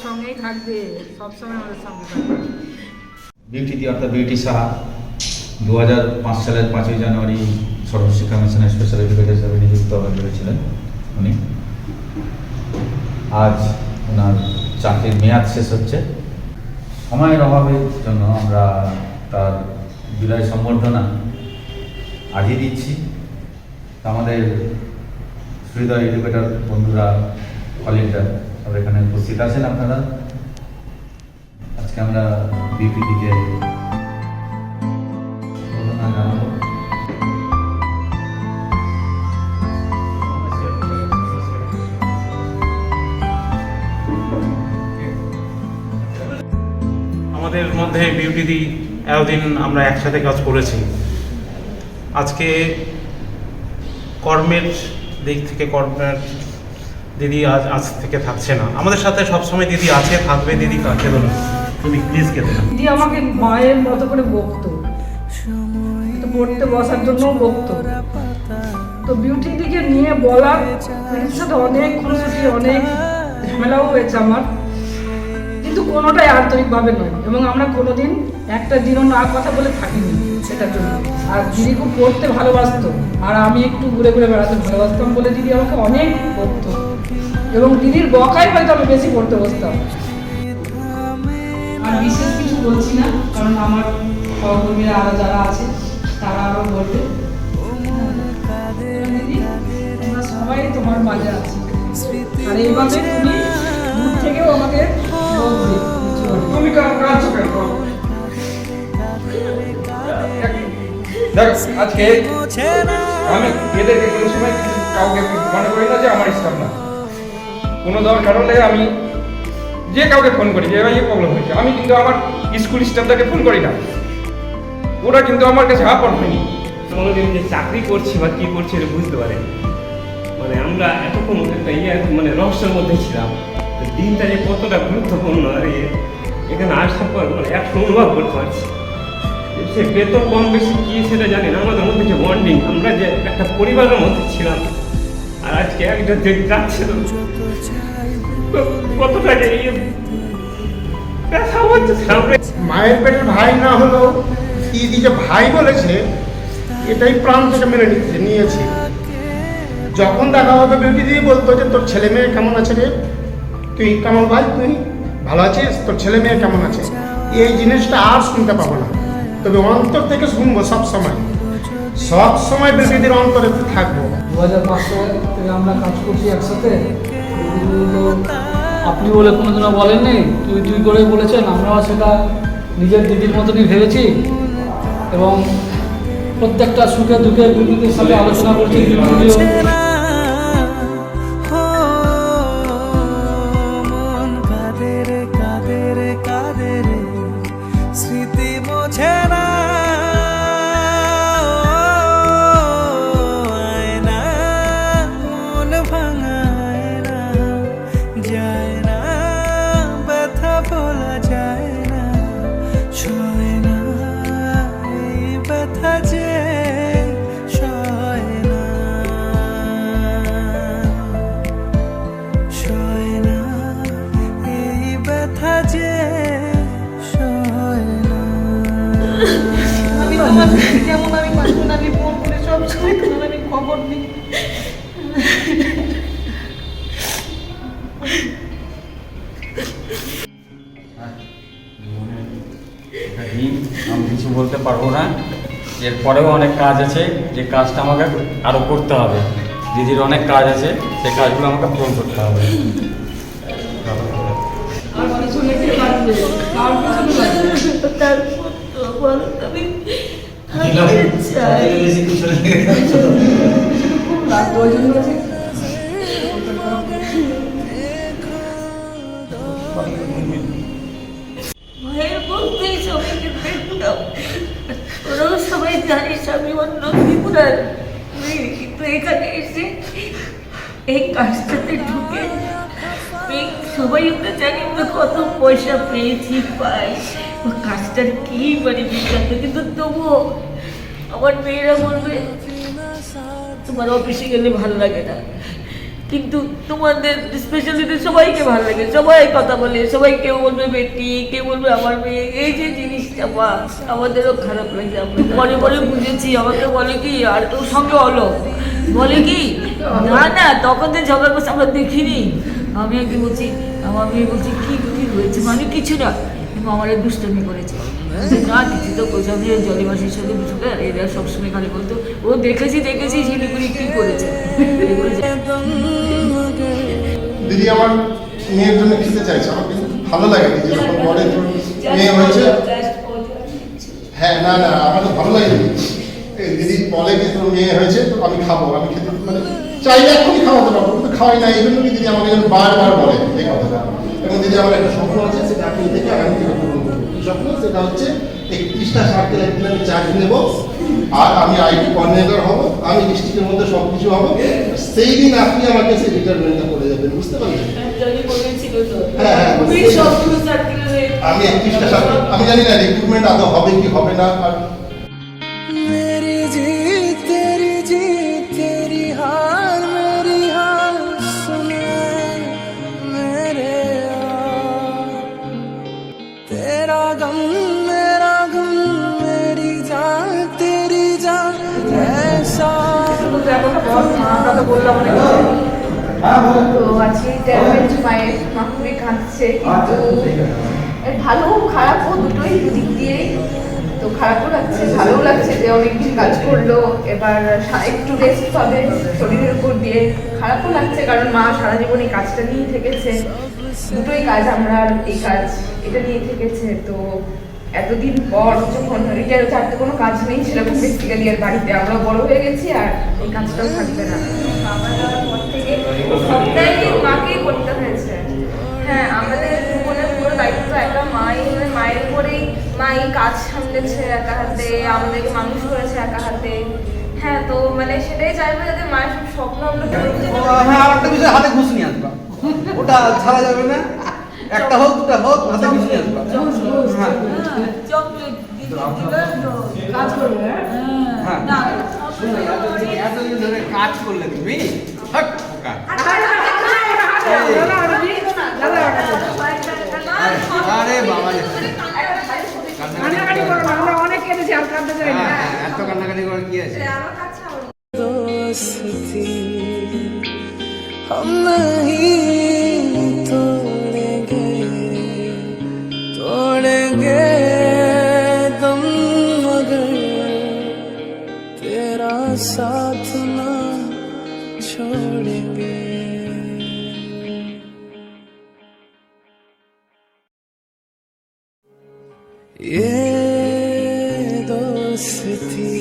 সঙ্গেই থাকবে, সবসময় আমাদের সঙ্গে থাকবে। বিউটি দি অর্থাৎ বিউটি সাহা 2005 সালের 5ই জানুয়ারি সর্বশিক্ষা মিশনের স্পেশাল এডুকেটর হিসেবে নিযুক্ত হয়েছিলেন উনি। আজ ওনার চাকরির মেয়াদ শেষ হচ্ছে। সময়ের অভাবের জন্য আমরা তার বিদায় সম্বর্ধনা আজই দিচ্ছি। আমাদের হৃদয় এডুকেটর বন্ধুরা, কলিগরা সব এখানে উপস্থিত আছেন। আপনারা আজকে আমরা বিপিডিকে জানাবো। আমাদের মধ্যে বিউটি দি এতদিন আমরা একসাথে কাজ করেছি। আজকে কর্মের দিক থেকে দিদি আজ থেকে থাকছে না আমাদের সাথে। সবসময় দিদি আছে, থাকবে। দিদি কাকে বলো, তুমি প্লিজ খেতে না। দিদি আমাকে মায়ের মতো করে বকতো, তো পড়তে বসার জন্য বকতো। তো বিউটি দিকে নিয়ে বলার দিদির সাথে অনেক খুনসুটি, অনেক ঝামেলাও হয়েছে আমার, কিন্তু কোনোটাই আন্তরিকভাবে নয়। এবং আমরা কোনোদিন একটা দিনও না কথা বলে থাকিনি সেটার জন্য। আর দিদি খুব পড়তে ভালোবাসতো, আর আমি একটু ঘুরে ঘুরে বেড়াতে ভালোবাসতাম বলে দিদি আমাকে অনেক বকতো। এবং দিদির বকায় হয়তো আমি বেশি পড়তে বসতাম। আর বিশেষ কিছু বলছি না, কারণ আমার সহকর্মীরা আরো যারা আছে তারা আরো বলবে। দিদি, আমরা সবাই তোমার মাঝে আছি, আর এইভাবে তুমি দূর থেকেও আমাকে বলবে। তুমি কাজ কেন? দেখ, আজকে আমি এদেরকে কোনো সময় কাউকে মনে করি না যে আমার স্টাফ না। কোনো দরকার হলে আমি যে কাউকে ফোন করি যে ভাই প্রবলেম হয়েছে, আমি কিন্তু আমার স্কুল স্টাফটাকে ফোন করি না। ওরা কিন্তু আমার কাছে আপন হয়নি। কোনোদিন যে চাকরি করছি বা কী করছি এটা বুঝতে পারেন। মানে আমরা এতক্ষণ একটা মানে রহস্যের মধ্যে ছিলাম। দিনটা যে কতটা গুরুত্বপূর্ণ, আর এখানে আসার পর মানে একটা অনুভব করতে পারছি। সে বেতন কম বেশি কী সেটা জানি না, আমাদের মধ্যে যে বন্ডিং, আমরা যে একটা পরিবারের মধ্যে ছিলাম। আর আজকে একটা দিন যাচ্ছে কতটাকে ব্যথা হচ্ছে। মায়ের পেটের ভাই না হলেও দিদি যে ভাই বলেছে এটাই প্রাণ থেকে মেনে নিয়েছি। যখন দেখা হবে বিউটি দিদি বলতো যে তোর ছেলে মেয়ে কেমন আছে রে, তুই কেমন ভাই, তুই ভালো আছিস, তোর ছেলে মেয়ে কেমন আছে, এই জিনিসটা আর শুনতে পাবো না। তবে অন্তর থেকে শুনবো সব সময় বিউটিদির অন্তরে থাকবো। 2005 সাল থেকে আমরা কাজ করছি একসাথে। আপনি বলে কোনোদিনও বলেননি, তুই করে বলেছেন। আমরাও সেটা নিজের দিদির মতনই ভেবেছি এবং প্রত্যেকটা সুখে দুঃখে বিউটিদির সাথে আলোচনা করছি। স্মৃতি মোছে না, মন ভাঙায় না, যায় না, ব্যথা বলা যায় না, সয় না, এই ব্যথা যে সয় না, সয় না, এই ব্যথা যে যেমন আমি পার্সোনালি ফোন করে সব সময় তোমার আমি খবর দিই। আমি কিছু বলতে পারবো না। এরপরেও অনেক কাজ আছে, যে কাজটা আমাকে আরও করতে হবে। দিদির অনেক কাজ আছে, সেই কাজগুলো আমাকে পূরণ করতে হবে। আর কিছু লিখতে পারবে, আর কিছু লাগবে। মায়ের বলতেই সবাইকে দেখতাম, ওরাও সবাই জানিস আমি অন্য ত্রিপুরার মেয়ে, কিন্তু এখানে এসে এই কাজটাতে ঢুকে সবাই আমরা জানি আমরা কত পয়সা পেয়েছি পাই, কাজটার কি মানে বিখ্যাত। কিন্তু তবুও আমার মেয়েরা বলবে তোমার অফিসে গেলে ভালো লাগে না, কিন্তু তোমাদের স্পেশালি সবাইকে ভালো লাগে, সবাই কথা বলে, সবাই কেউ বলবে বেটি, কেউ বলবে আমার মেয়ে। এই যে জিনিসটা বা আমাদেরও খারাপ লাগে। আমরা পরে পরে বুঝেছি, আমাকে বলে কি আর তোর সঙ্গে হলো, বলে কি না না তখন তো ঝগড়া করছে আমরা দেখিনি। আমি আগে বলছি, আমার মেয়ে বলছি কি কি হয়েছে, মানে কিছু না, এবং আমার দুষ্টামি করেছে না কিছু তো কোথাও দিয়ে জলিমাসির সাথে বুঝবে। আর এরা সবসময় খালি বলতো ও দেখেছি দেখেছি শিলিগুড়ি কি করেছে। দিদি আমার মেয়ের জন্য খেতে চাইছে, আমার কিন্তু ভালো লাগে দিদি যখন বলে তোর মেয়ে হয়েছে। হ্যাঁ না না আমার তো ভালো লাগে দিদি বলে যে তোর মেয়ে হয়েছে তো আমি খাবো, আমি খেতে মানে চাইলে এখনই খাওয়াতে পারবো, কিন্তু খাওয়াই না। এই জন্য দিদি আমাকে যেন বারবার বলে এই কথাটা। এবং দিদি আমার একটা স্বপ্ন আছে, সেটা আপনি থেকে আগামী থেকে পূরণ করবো। কি স্বপ্ন? সেটা হচ্ছে 31টা সার্কেল একদিন আমি চাকরি নেবো, আর আমি আইটি কোঅর্ডিনেটর হবো, আমি ডিস্ট্রিক্টের মধ্যে সব কিছু হবো। সেই দিন আপনি আমাকে সেই রিটায়ারমেন্টটা করে যাবেন, বুঝতে পারলেন? হ্যাঁ আমি 31টা সার্কেল, আমি জানি না রিক্রুটমেন্ট আদৌ হবে কি হবে না। আর मेरी जीत तेरी हार मेरी हार सुने मेरे यार, तेरा गम मेरा गम मेरी जान तेरी जान ऐसा। আমরা তো বললাম অনেক তো আজকে ট্যাবলেট মায়ের মা খুবই কাঁদছে, কিন্তু এর ভালো খারাপও দুটোই দুদিক দিয়েই। তো খারাপও লাগছে ভালোও লাগছে যে অনেকদিন কাজ করলো, এবার একটু রেস্ট পাবে শরীরের উপর দিয়ে। খারাপও লাগছে কারণ মা সারা জীবন এই কাজটা নিয়েই থেকেছে, দুটোই কাজ, আমরা আর এই কাজ এটা নিয়ে থেকেছে। তো এতদিন পর যখন রিটায়ার হচ্ছে আর তো কোনো কাজ নেই সেরকম বেসিক্যালি আর বাড়িতে, আমরা বড় হয়ে গেছি আর এই কাজটাও থাকবে না। বাবা যাওয়ার পর থেকে সবটাই মাকেই করতে হয়েছে। হ্যাঁ আমাদের জীবনের পুরো দায়িত্ব একা মায়ের উপরেই, মাই কাজ সামলেছে একা হাতে, আমাদেরকে মানুষ করেছে একা হাতে। হ্যাঁ তো মানে সেটাই চাইবো যাতে মায়ের সব স্বপ্ন আমরা হ্যাঁ আর একটা বিষয়, হাতে ঘুষ নিয়ে আসবা, ওটা ছাড়া যাবে না। একটা হোক দুটা হোক হাতে ঘুষ নিয়ে আসবা। হ্যাঁ কাজ করবে। হ্যাঁ এতদিন ধরে কাজ করলে তুমি হাট পোকা। আরে বাবা কান্নাকাটি করবো, আমরা অনেক কেঁদেছি আর কাঁদতে চাই না। এত কান্নাকাটি করে কি আছে? दोस्ती हम नहीं तोड़ेंगे दम मगर तेरा साथ ना छोड़ेंगे। ये दोस्ती